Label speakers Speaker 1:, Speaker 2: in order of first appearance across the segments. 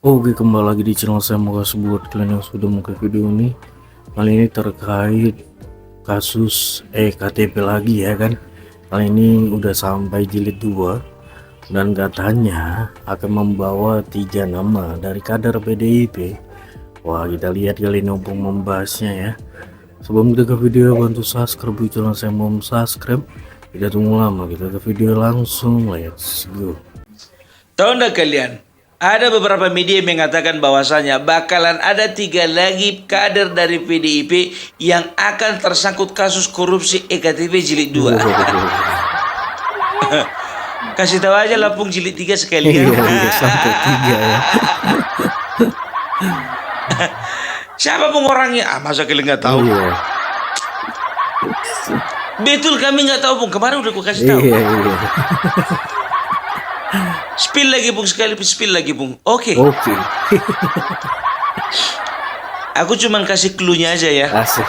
Speaker 1: Oke, kembali lagi di channel saya. Makasih buat kalian yang sudah mau ke video ini. Kali ini terkait kasus KTP lagi ya kan. Kali ini udah sampai jilid 2 dan katanya akan membawa 3 nama dari kader PDIP. Wah, kita lihat kali ini untuk membahasnya ya. Sebelum kita ke video, bantu subscribe channel saya. Belum subscribe, tidak tunggu lama, kita ke video langsung. Let's go.
Speaker 2: Tahu nggak kalian? Ada beberapa media yang mengatakan bahwasanya bakalan ada 3 lagi kader dari PDIP yang akan tersangkut kasus korupsi EKTP jilid 2. Kasih tahu aja Lampung jilid 3 sekalian.
Speaker 1: Iya, sampai 3 ya.
Speaker 2: Siapa pun orangnya? Masa kalian nggak tahu?
Speaker 1: Iya.
Speaker 2: Betul, kami nggak tahu pun. Kemarin udah aku kasih tahu.
Speaker 1: Iya.
Speaker 2: Spill lagi Bung, sekali spill lagi Bung. Oke. Aku cuman kasih clue-nya aja ya.
Speaker 1: Asik.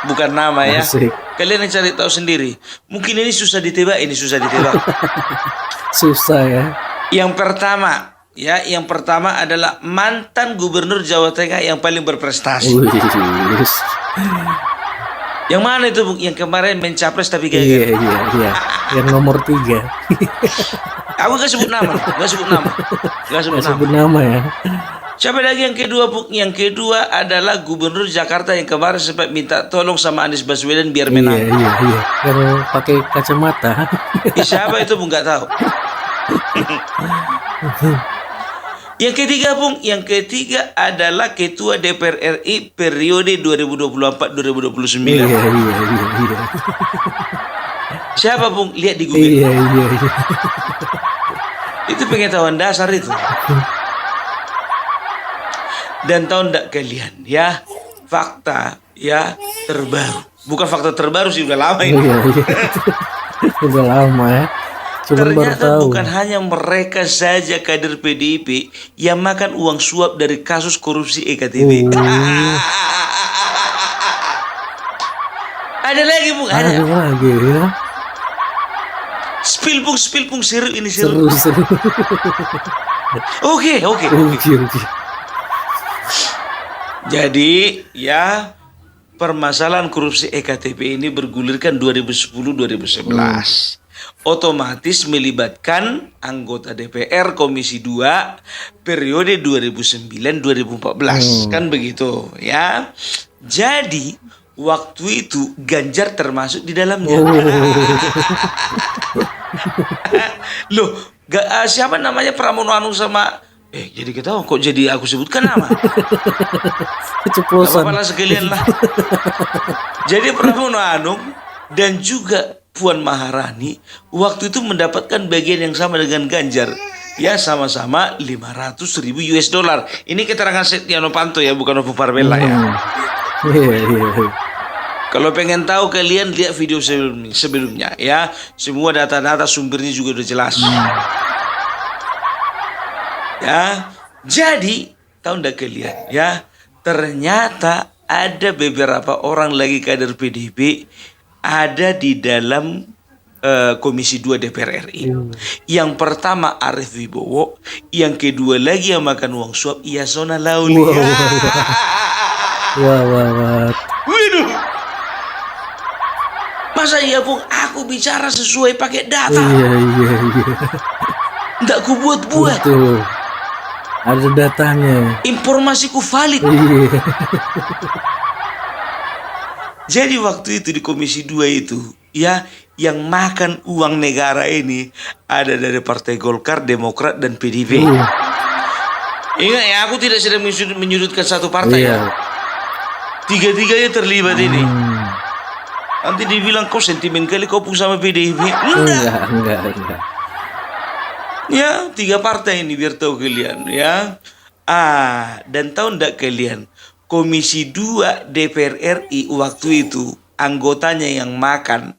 Speaker 2: Bukan nama ya.
Speaker 1: Asik.
Speaker 2: Kalian yang cari tahu sendiri. Mungkin ini susah ditebak,
Speaker 1: Susah ya.
Speaker 2: Yang pertama adalah mantan gubernur Jawa Tengah yang paling berprestasi.
Speaker 1: Wih.
Speaker 2: Yang mana itu Bung? Yang kemarin mencapres tapi gagal.
Speaker 1: Iya. Yang nomor 3.
Speaker 2: Aku gak sebut nama. Gak sebut
Speaker 1: nama ya.
Speaker 2: Siapa lagi yang kedua Bung? Yang kedua adalah gubernur Jakarta yang kemarin sempat minta tolong sama Anies Baswedan biar menang.
Speaker 1: Iya. Yang pakai kacamata.
Speaker 2: Siapa itu Bung? Gak tahu. Yang ketiga Bung, yang ketiga adalah ketua DPR RI periode 2024-2029.
Speaker 1: Iya.
Speaker 2: Siapa Bung? Lihat di Google.
Speaker 1: Iya.
Speaker 2: Itu pengetahuan dasar itu. Dan tahu enggak kalian ya, fakta ya terbaru. Bukan fakta terbaru sih, udah lama ini.
Speaker 1: Iya. Udah lama ya.
Speaker 2: Ternyata bukan hanya mereka saja kader PDIP yang makan uang suap dari kasus korupsi EKTP. Ada lagi Bung, ada
Speaker 1: lagi ya.
Speaker 2: Spill Bung, seru ini
Speaker 1: Seru.
Speaker 2: Oke. Jadi ya, permasalahan korupsi EKTP ini bergulirkan 2010-2011. Otomatis melibatkan anggota DPR Komisi 2 periode 2009-2014. Kan begitu ya. Jadi waktu itu Ganjar termasuk di dalamnya. Loh, siapa namanya Pramono Anung sama jadi kita kok jadi aku sebutkan nama.
Speaker 1: Keceplosan.
Speaker 2: Apa sekalian lah. Jadi Pramono Anung dan juga Puan Maharani waktu itu mendapatkan bagian yang sama dengan Ganjar. Ya, sama-sama 500.000 US dollar. Ini keterangan Setia Novanto ya, bukan Novo Parbella ya.
Speaker 1: Iya.
Speaker 2: Kalau pengen tahu kalian lihat video sebelumnya ya. Semua data-data sumbernya juga udah jelas. Ya, jadi tahu nggak kalian ya, ternyata ada beberapa orang lagi kader PDIP ada di dalam Komisi 2 DPR RI. Yang pertama Arief Wibowo, yang kedua lagi yang makan uang suap Yasona Lauli.
Speaker 1: Wah.
Speaker 2: Waduh. Masa iya Bung, aku bicara sesuai pakai data.
Speaker 1: Iya.
Speaker 2: Nggak ku buat-buat.
Speaker 1: Betul. Ada datanya.
Speaker 2: Informasiku valid.
Speaker 1: Iya.
Speaker 2: Jadi waktu itu di Komisi 2 itu ya, yang makan uang negara ini ada dari Partai Golkar, Demokrat, dan PDIP. Ingat ya, aku tidak sedang menyudutkan satu partai ya. Tiga-tiganya terlibat ini. Nanti dibilang kau sentimen kali kau sama PDIP.
Speaker 1: Enggak.
Speaker 2: Ya, 3 partai ini biar tahu kalian ya. Dan tahu enggak kalian, Komisi 2 DPR RI waktu itu anggotanya yang makan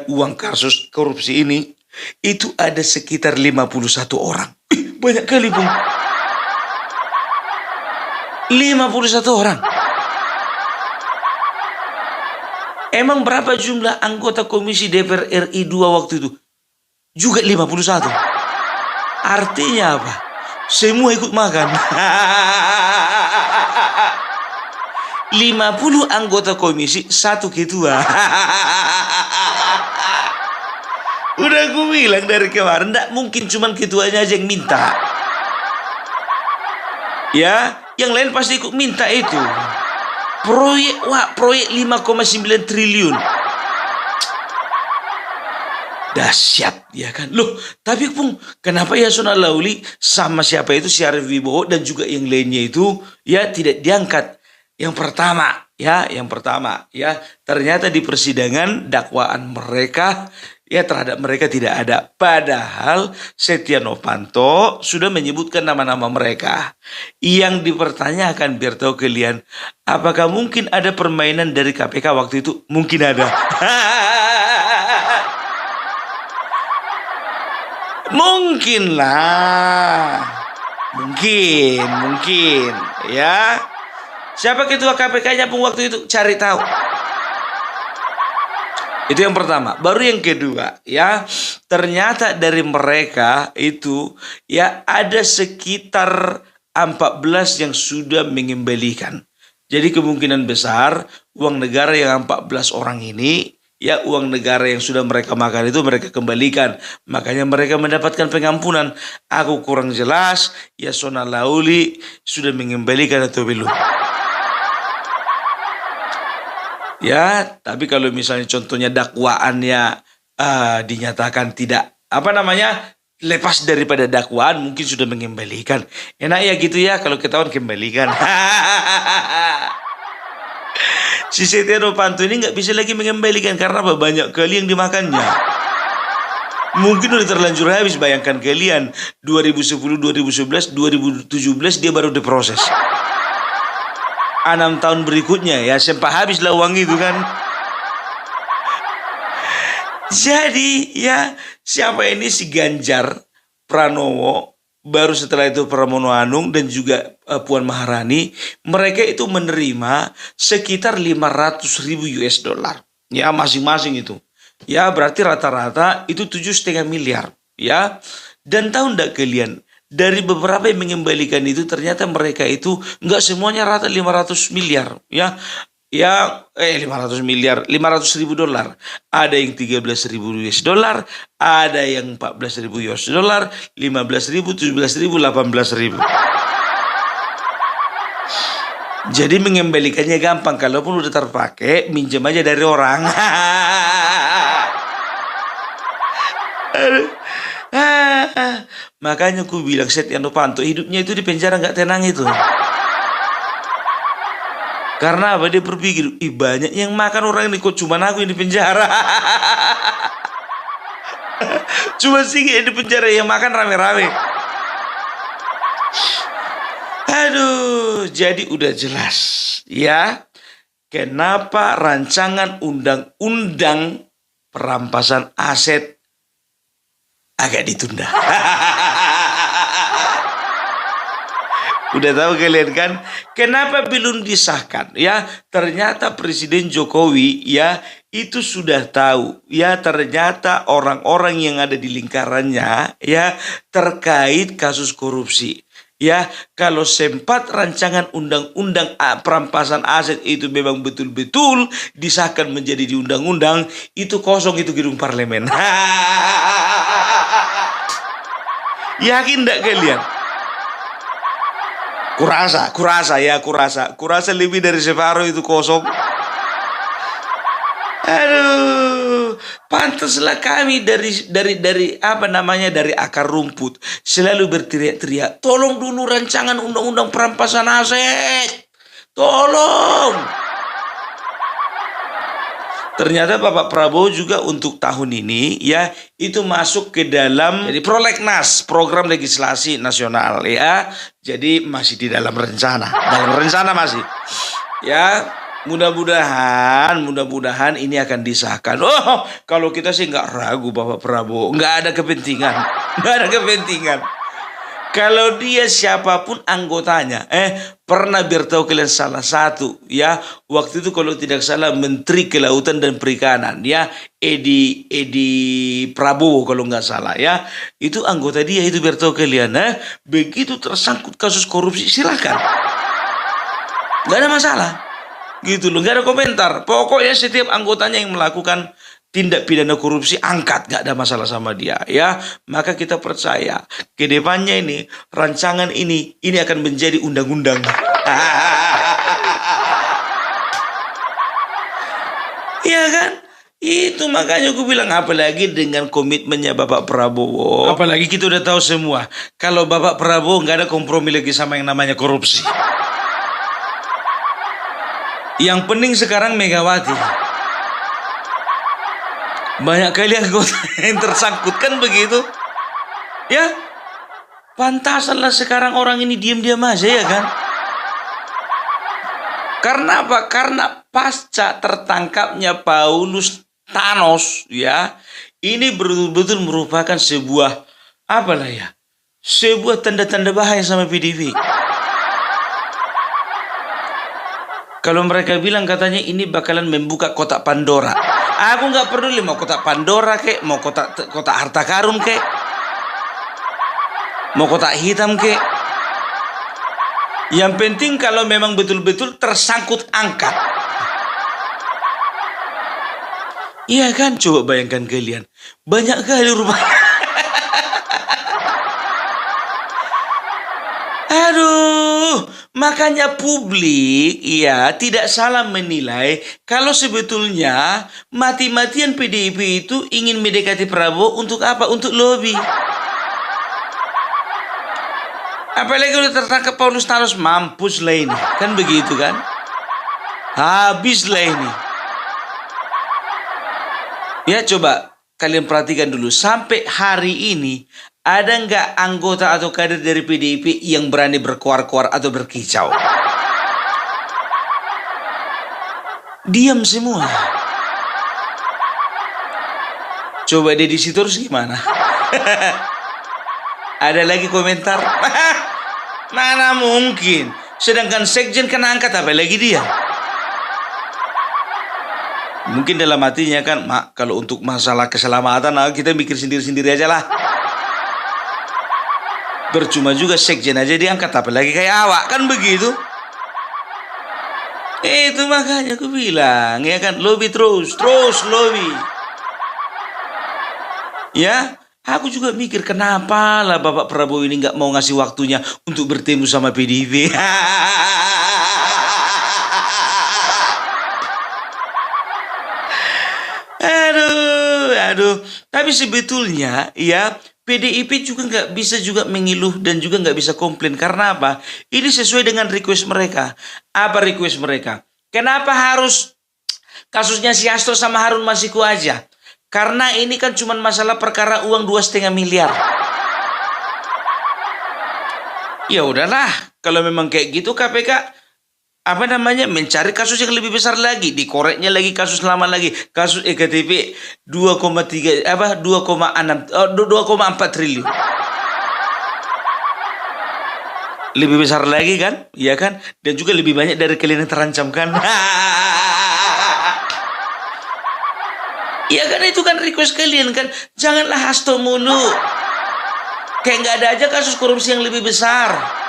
Speaker 2: uang kasus korupsi ini itu ada sekitar 51 orang. Banyak kali Bung. 51 orang. Emang berapa jumlah anggota Komisi DPR RI 2 waktu itu? Juga 51. Artinya apa? semua ikut makan. 50 anggota komisi, satu ketua. Udah gue bilang dari kemarin, nggak mungkin cuman ketuanya aja yang minta. Ya, yang lain pasti ikut minta itu. Proyek 5,9 triliun. Dahsyat, ya kan? Loh, tapi Pung, kenapa Yasona Lauli sama siapa itu si Arief Wibowo dan juga yang lainnya itu ya tidak diangkat? Yang pertama, ternyata di persidangan dakwaan mereka terhadap mereka tidak ada. Padahal Setia Novanto sudah menyebutkan nama-nama mereka. Yang dipertanyakan, biar tahu kalian, apakah mungkin ada permainan dari KPK waktu itu? Mungkin ada. Mungkin lah. Mungkin. Ya. Siapa ketua KPK-nya Pung waktu itu? Cari tahu. Itu yang pertama. Baru yang kedua, ya. Ternyata dari mereka itu ada sekitar 14 yang sudah mengembalikan. Jadi kemungkinan besar uang negara yang 14 orang ini, uang negara yang sudah mereka makan itu mereka kembalikan. Makanya mereka mendapatkan pengampunan. Aku kurang jelas, Yasona Lauli sudah mengembalikan atau belum. Ya, tapi kalau misalnya contohnya dakwaannya dinyatakan tidak lepas daripada dakwaan, mungkin sudah mengembalikan. Enak ya gitu ya, kalau ketahuan kembalikan. Si Setia Novanto ini nggak bisa lagi mengembalikan karena banyak kali yang dimakannya. Mungkin udah terlanjur habis. Bayangkan kalian 2010, 2011, 2017 dia baru diproses. 6 tahun berikutnya sempat habis lah uang itu kan. Jadi siapa ini si Ganjar Pranowo, baru setelah itu Pramono Anung dan juga Puan Maharani, mereka itu menerima sekitar 500.000 US dollar. Ya, masing-masing itu. Ya, berarti rata-rata itu 7,5 miliar. Ya, dan tahu enggak kalian, dari beberapa yang mengembalikan itu ternyata mereka itu enggak semuanya rata 500 miliar. 500.000 dolar. Ada yang 13.000 US dollar, ada yang 14.000 US dollar, 15.000, 17.000, 18.000. Jadi mengembalikannya gampang. Kalaupun udah terpakai, minjem aja dari orang. Makanya aku bilang Setia Novanto hidupnya itu di penjara nggak tenang itu. Karena apa? Dia berpikir, banyak yang makan orang ini, kok cuma aku yang di penjara. Cuma sedikit yang di penjara, yang makan rame-rame. Aduh, jadi udah jelas ya kenapa rancangan undang-undang perampasan aset agak ditunda. Udah tahu kalian kan kenapa belum disahkan? Ternyata Presiden Jokowi itu sudah tahu ternyata orang-orang yang ada di lingkarannya terkait kasus korupsi. Kalau sempat rancangan undang-undang perampasan aset itu memang betul-betul disahkan menjadi di undang-undang, itu kosong itu gedung parlemen. Yakin enggak kalian? Kurasa lebih dari separuh itu kosong. Aduh, pantaslah kami dari dari akar rumput selalu berteriak-teriak, tolong dulu rancangan undang-undang perampasan aset, tolong. Ternyata Bapak Prabowo juga untuk tahun ini itu masuk ke dalam jadi prolegnas, program legislasi nasional Jadi masih di dalam rencana. Masih. Mudah-mudahan ini akan disahkan. Oh, kalau kita sih nggak ragu Bapak Prabowo, nggak ada kepentingan. Kalau dia siapapun anggotanya, pernah beritahu kalian salah satu, ya, waktu itu kalau tidak salah Menteri Kelautan dan Perikanan, ya, Edi Prabowo kalau nggak salah, ya, itu anggota dia itu beritahu kalian, begitu tersangkut kasus korupsi silakan, nggak ada masalah, gitu loh, nggak ada komentar. Pokoknya setiap anggotanya yang melakukan tindak pidana korupsi angkat, gak ada masalah sama dia, ya. Maka kita percaya ke depannya ini rancangan ini akan menjadi undang-undang. Iya kan? Itu makanya aku bilang, apalagi dengan komitmennya Bapak Prabowo. Apalagi kita udah tahu semua kalau Bapak Prabowo nggak ada kompromi lagi sama yang namanya korupsi. Yang penting sekarang Megawati. Banyak kali anggota yang tersangkut kan begitu, ya. Pantasanlah sekarang orang ini diam-diam aja, ya kan? Karena apa? Karena pasca tertangkapnya Paulus Thanos, ya, ini betul-betul merupakan sebuah apalah ya, sebuah tanda-tanda bahaya sama PDIP. Kalau mereka bilang katanya ini bakalan membuka kotak Pandora. Aku nggak peduli mau kotak Pandora kek, mau kotak harta karun kek, mau kotak hitam kek. Yang penting kalau memang betul-betul tersangkut angkat. Iya kan, coba bayangkan kalian, banyak kali rupanya. Aduh, makanya publik ya tidak salah menilai kalau sebetulnya mati-matian PDIP itu ingin mendekati Prabowo untuk apa? Untuk lobby. Apalagi udah tertangkap Paulus Thanos, mampus lah ini. Kan begitu kan? Habis lah ini. Ya coba kalian perhatikan dulu, sampai hari ini ada nggak anggota atau kader dari PDIP yang berani berkuar-kuar atau berkicau? Diam semua. Coba Deddy Sitorus gimana? Ada lagi komentar? Mana mungkin. Sedangkan sekjen kena angkat, apa lagi dia? Mungkin dalam hatinya kan, Mak, kalau untuk masalah keselamatan kita mikir sendiri-sendiri aja lah. Percuma juga sekjen aja diangkat, apalagi kayak awak, kan begitu? Itu makanya aku bilang, ya kan, lobby terus lobby. Ya, aku juga mikir kenapa lah Bapak Prabowo ini nggak mau ngasih waktunya untuk bertemu sama PDIP. Aduh. Tapi sebetulnya ya PDIP juga nggak bisa juga mengeluh dan juga nggak bisa komplain. Karena apa? Ini sesuai dengan request mereka. Apa request mereka? Kenapa harus kasusnya si Hasto sama Harun Masiku aja? Karena ini kan cuma masalah perkara uang 2,5 miliar. Ya udahlah, kalau memang kayak gitu KPK mencari kasus yang lebih besar lagi, dikoreknya lagi kasus lama lagi, kasus EKTP 2,4 triliun. Lebih besar lagi kan? Iya kan? Dan juga lebih banyak dari kalian yang terancam kan? Iya kan, itu kan request kalian kan? Janganlah Hasto mulu. Kayak nggak ada aja kasus korupsi yang lebih besar.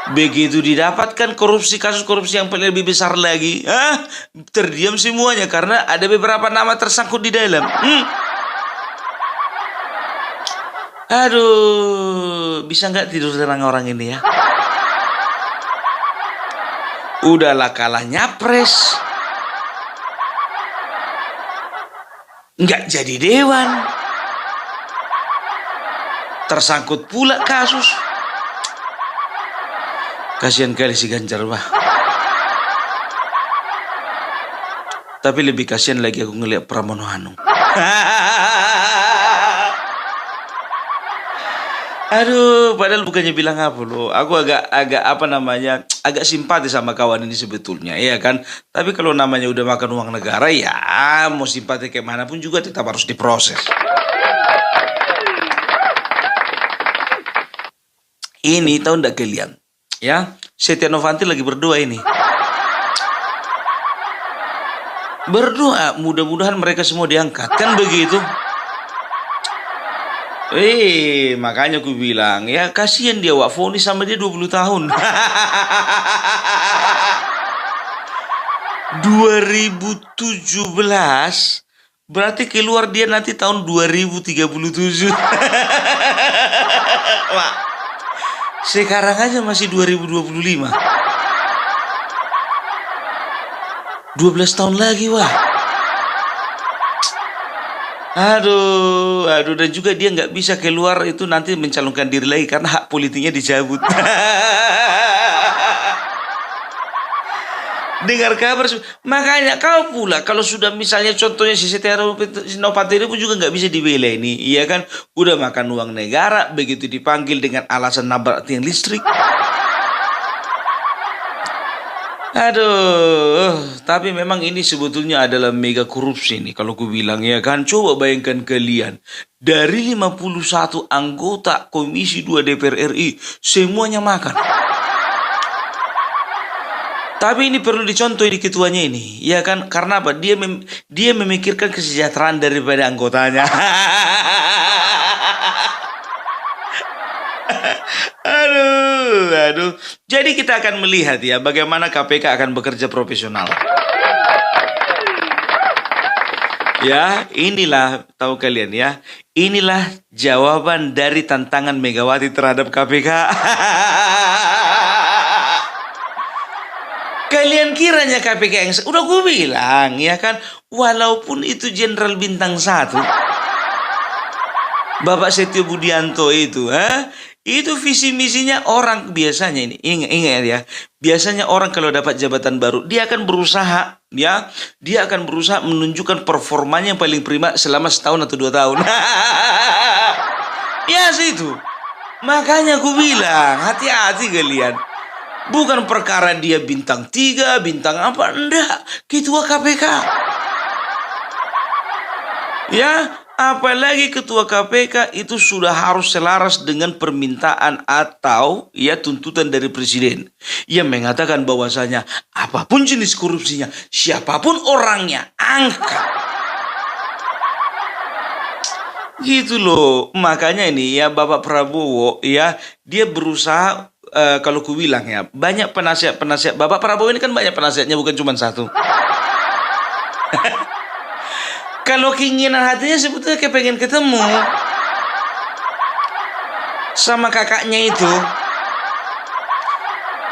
Speaker 2: Begitu didapatkan kasus korupsi yang paling lebih besar lagi, terdiam semuanya karena ada beberapa nama tersangkut di dalam. Aduh, bisa nggak tidur tenang orang ini ya? Udahlah, kalah nyapres, nggak jadi dewan, tersangkut pula kasus. Kasihan kali si Ganjar, bah. Tapi lebih kasihan lagi aku ngeliat Pramono Anung. Aduh, padahal bukannya bilang apa loh. Aku agak simpati sama kawan ini sebetulnya, ya kan. Tapi kalau namanya udah makan uang negara, ya mau simpati kayak mana pun juga tetap harus diproses. Ini tahu ndak kalian? Ya, Setia Novanto lagi berdoa ini. Berdoa, mudah-mudahan mereka semua diangkat. Kan begitu? Makanya aku bilang, ya kasihan dia, Wak. Vonis sama dia 20 tahun. 2017, berarti keluar dia nanti tahun 2037. Wah, sekarang aja masih 2025. 12 tahun lagi, wah. Aduh, dan juga dia nggak bisa keluar itu nanti mencalonkan diri lagi karena hak politiknya dicabut. Dengar kabar, makanya kau pula kalau sudah misalnya contohnya si Setia Novanto pun juga nggak bisa dibela ini, iya kan? Udah makan uang negara, begitu dipanggil dengan alasan nabrak tiang listrik. Aduh, tapi memang ini sebetulnya adalah mega korupsi nih kalau ku bilang, ya kan. Coba bayangkan kalian, dari 51 anggota Komisi 2 DPR RI semuanya makan. Tapi ini perlu dicontoh di ketuanya ini, ya kan? Karena apa? Dia memikirkan kesejahteraan daripada anggotanya. Aduh. Jadi kita akan melihat ya bagaimana KPK akan bekerja profesional. Ya, inilah tahu kalian ya. Inilah jawaban dari tantangan Megawati terhadap KPK. Kalian kiranya KPK yang udah gue bilang ya kan, walaupun itu Jenderal Bintang 1, Bapak Setio Budianto itu, itu visi misinya orang biasanya ini. Ingat ya, biasanya orang kalau dapat jabatan baru, dia akan berusaha menunjukkan performanya yang paling prima selama setahun atau 2 tahun. Ya situ. Makanya aku bilang, hati-hati kalian. Bukan perkara dia bintang 3, bintang apa, enggak. Ketua KPK. Ya, apalagi ketua KPK itu sudah harus selaras dengan permintaan atau ya tuntutan dari presiden yang mengatakan bahwasanya apapun jenis korupsinya, siapapun orangnya, angkat. Gitu loh. Makanya ini ya Bapak Prabowo ya, dia berusaha kalau ku bilang ya, banyak penasihat Bapak Prabowo ini kan banyak penasihatnya, bukan cuma satu. Kalau keinginan hatinya sebetulnya kayak pengen ketemu sama kakaknya itu.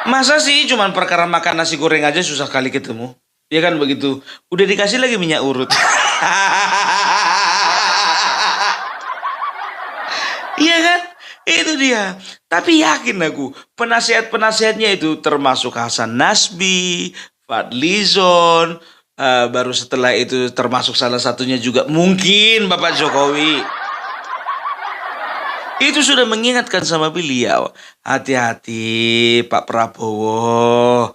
Speaker 2: Masa sih cuman perkara makan nasi goreng aja susah kali ketemu? Ya kan begitu. Udah dikasih lagi minyak urut. Iya kan? Itu dia. Tapi yakin aku, penasihat-penasihatnya itu termasuk Hasan Nasbi, Fadlizon, baru setelah itu termasuk salah satunya juga mungkin Bapak Jokowi. Itu sudah mengingatkan sama beliau, hati-hati Pak Prabowo.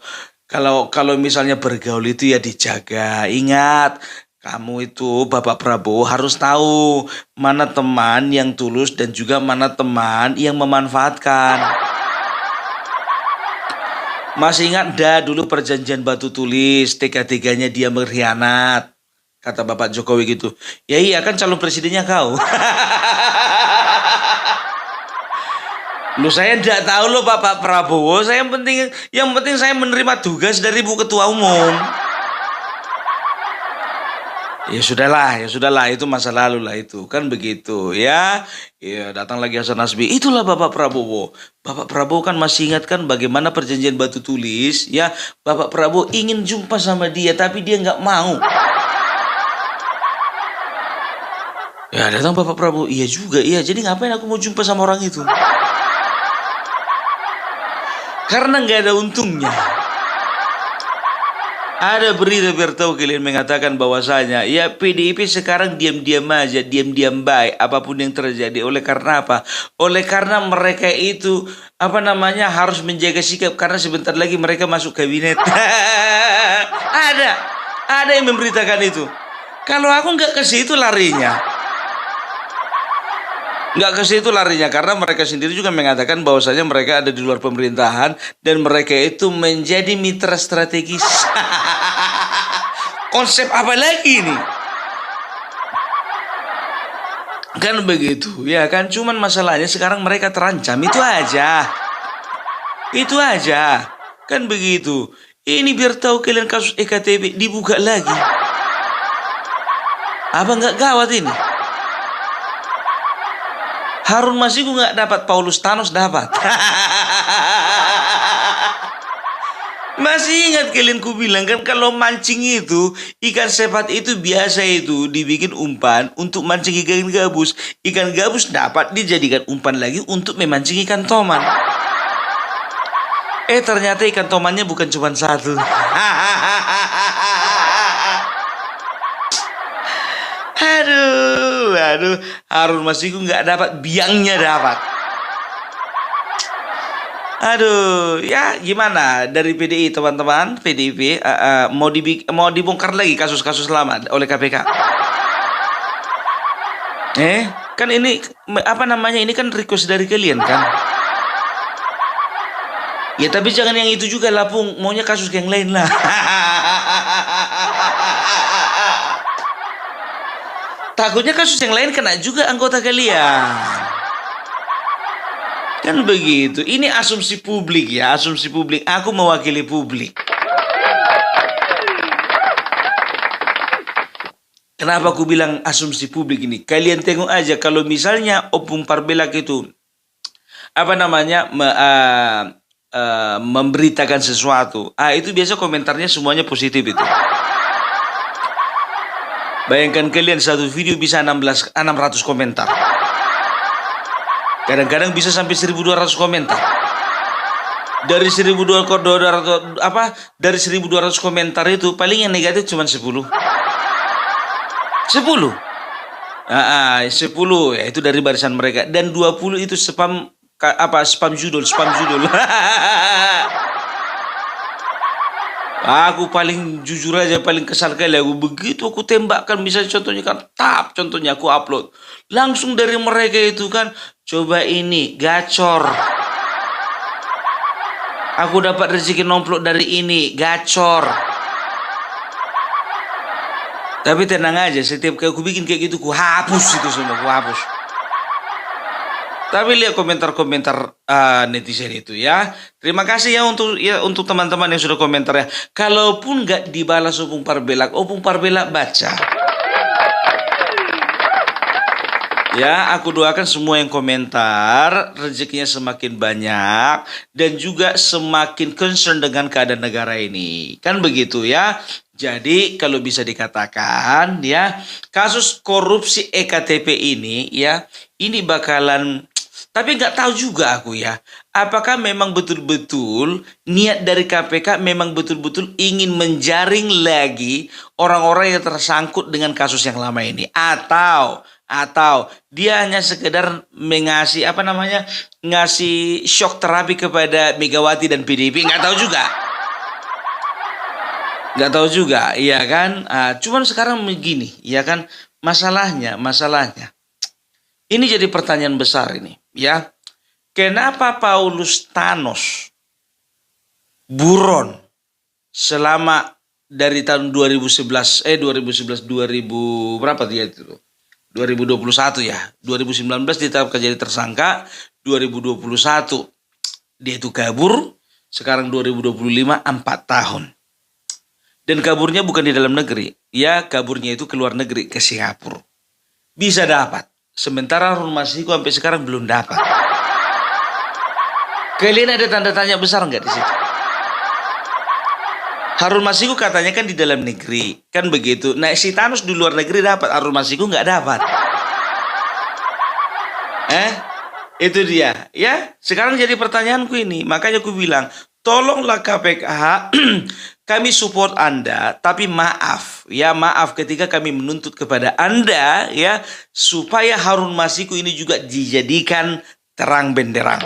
Speaker 2: Kalau misalnya bergaul itu ya dijaga. Ingat, kamu itu Bapak Prabowo harus tahu mana teman yang tulus dan juga mana teman yang memanfaatkan. Masih ingat dah dulu perjanjian batu tulis, tega-teganya dia berkhianat. Kata Bapak Jokowi gitu. Ya iya kan calon presidennya kau. Lu saya tidak tahu loh Bapak Prabowo, yang penting saya menerima tugas dari Bu Ketua Umum. Ya sudahlah, itu masa lalu lah itu, kan begitu ya. Ya datang lagi Hasan Nasbi, itulah Bapak Prabowo. Bapak Prabowo kan masih ingat kan bagaimana perjanjian batu tulis, ya. Bapak Prabowo ingin jumpa sama dia, tapi dia nggak mau. Ya datang Bapak Prabowo, iya juga, iya. Jadi ngapain aku mau jumpa sama orang itu? Karena nggak ada untungnya. Ada berita biar tahu kalian mengatakan bahwasanya ya PDIP sekarang diam-diam aja, diam-diam baik apapun yang terjadi. Oleh karena apa? Oleh karena mereka itu harus menjaga sikap karena sebentar lagi mereka masuk kabinet. Ada yang memberitakan itu. Kalau aku nggak ke situ larinya. Nggak ke situ larinya karena mereka sendiri juga mengatakan bahwasanya mereka ada di luar pemerintahan dan mereka itu menjadi mitra strategis. Konsep apa lagi nih? Kan begitu, ya kan? Cuman masalahnya sekarang mereka terancam, itu aja. Itu aja. Kan begitu. Ini biar tahu kalian kasus EKTP dibuka lagi. Apa nggak gawat ini? Harun Masiku nggak dapat, Paulus Thanos dapat. Masih ingat kalian ku bilang kan kalau mancing itu, ikan sepat itu biasa itu dibikin umpan untuk mancing ikan gabus. Ikan gabus dapat dijadikan umpan lagi untuk memancing ikan toman. Ternyata ikan tomannya bukan cuma satu. Aduh, Harun Masiku nggak dapat, biangnya dapat. Aduh, ya gimana dari PDI teman-teman, PDIP mau dibongkar lagi kasus-kasus lama oleh KPK. Kan ini apa namanya? Ini kan request dari kalian kan? Ya tapi jangan yang itu juga lah, Pung. Maunya kasus yang lain lah. Takutnya kasus yang lain kena juga anggota kalian. Kan begitu. Ini asumsi publik ya, asumsi publik. Aku mewakili publik. Kenapa aku bilang asumsi publik ini? Kalian tengok aja kalau misalnya Opung Parbelak itu apa namanya memberitakan sesuatu. Itu biasa komentarnya semuanya positif itu. Bayangkan kalian satu video bisa 600 komentar. Kadang-kadang bisa sampai 1.200 komentar. Dari 1.200 komentar itu paling yang negatif cuma 10. 10. 10 ya itu dari barisan mereka dan 20 itu spam judul. Aku paling jujur aja, paling kesal kali aku begitu aku tembakkan, misalnya contohnya kan contohnya aku upload langsung dari mereka itu kan, coba ini gacor, aku dapat rezeki nomplok dari ini gacor. Tapi tenang aja, setiap kali aku bikin kayak gitu ku hapus itu semua, ku hapus. Tapi lihat komentar-komentar netizen itu ya. Terima kasih ya untuk teman-teman yang sudah komentar ya. Kalaupun nggak dibalas Opung Parbelak baca. Ya, aku doakan semua yang komentar rezekinya semakin banyak dan juga semakin concern dengan keadaan negara ini. Kan begitu ya. Jadi kalau bisa dikatakan ya, kasus korupsi EKTP ini ya, ini bakalan, tapi nggak tahu juga aku ya, apakah memang betul-betul niat dari KPK memang betul-betul ingin menjaring lagi orang-orang yang tersangkut dengan kasus yang lama ini, atau dia hanya sekedar ngasih shock terapi kepada Megawati dan PDIP, nggak tahu juga, iya kan? Cuman sekarang begini, ya kan? Masalahnya, ini jadi pertanyaan besar ini, ya. Kenapa Paulus Thanos buron selama dari tahun 2011 berapa dia itu? 2021 ya. 2019 ditetapkan jadi tersangka, 2021 dia itu kabur, sekarang 2025 4 tahun. Dan kaburnya bukan di dalam negeri. Ya, kaburnya itu ke luar negeri, ke Singapura. Bisa dapat. Sementara Harun Masiku sampai sekarang belum dapat. Kalian ada tanda tanya besar nggak di situ? Harun Masiku katanya kan di dalam negeri. Kan begitu. Nah, si Thanos di luar negeri dapat. Harun Masiku nggak dapat. Itu dia. Ya, sekarang jadi pertanyaanku ini. Makanya aku bilang, tolonglah KPK, kami support Anda, tapi maaf ketika kami menuntut kepada Anda ya, supaya Harun Masiku ini juga dijadikan terang benderang.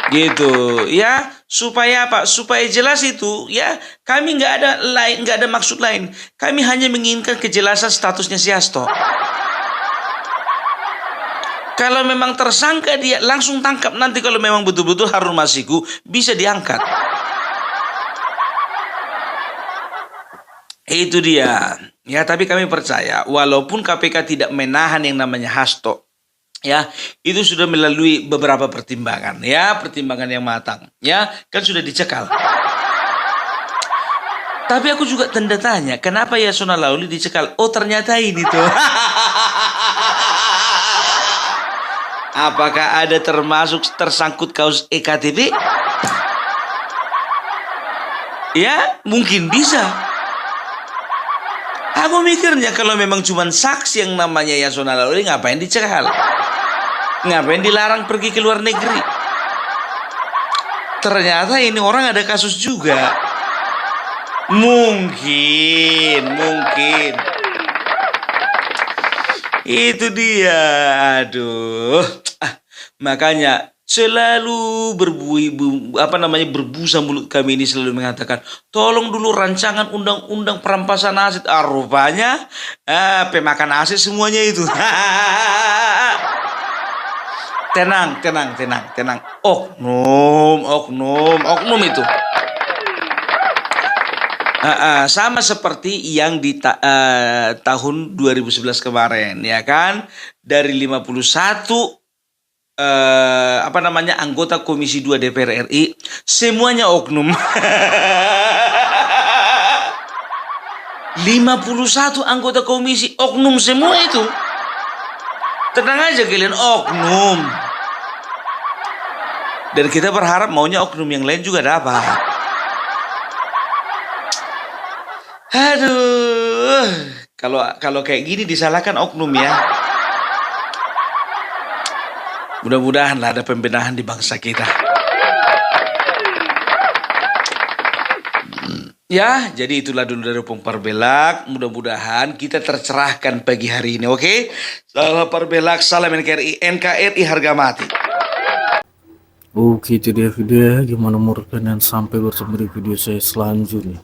Speaker 2: Gitu ya, supaya apa? Supaya jelas itu ya, kami nggak ada maksud lain. Kami hanya menginginkan kejelasan statusnya si Hasto. Kalau memang tersangka dia langsung tangkap, nanti kalau memang betul-betul Harun Masiku bisa diangkat. Itu dia. Ya, tapi kami percaya walaupun KPK tidak menahan yang namanya Hasto, ya, itu sudah melalui beberapa pertimbangan, ya, pertimbangan yang matang, ya, kan sudah dicekal. Tapi aku juga tanda tanya, kenapa Yasona Lauli dicekal? Oh, ternyata ini tuh. Apakah ada termasuk tersangkut kasus EKTP? Ya, mungkin bisa. Aku mikirnya kalau memang cuma saksi yang namanya Yasona Lauli, ngapain dicekal? Ngapain dilarang pergi ke luar negeri? Ternyata ini orang ada kasus juga. Mungkin. Itu dia. Aduh. Makanya selalu berbusa mulut kami ini selalu mengatakan, tolong dulu rancangan undang-undang perampasan aset. Rupanya pemakan aset semuanya itu. Tenang. Oknum itu. Sama seperti yang di tahun 2011 kemarin, ya kan? Dari 51 anggota Komisi 2 DPR RI, semuanya oknum. 51 anggota komisi oknum semua itu. Tenang aja kalian, oknum. Dan kita berharap maunya oknum yang lain juga dapat. Aduh, kalau kayak gini disalahkan oknum ya. Mudah-mudahan lah ada pembenahan di bangsa kita. Ya, jadi itulah dulu dari Opung Parbelak. Mudah-mudahan kita tercerahkan pagi hari ini, oke? Salam Parbelak, salam NKRI, NKRI harga mati.
Speaker 1: Oke, itu dia video ya. Gimana menurut kalian? Sampai bertemu di video saya selanjutnya.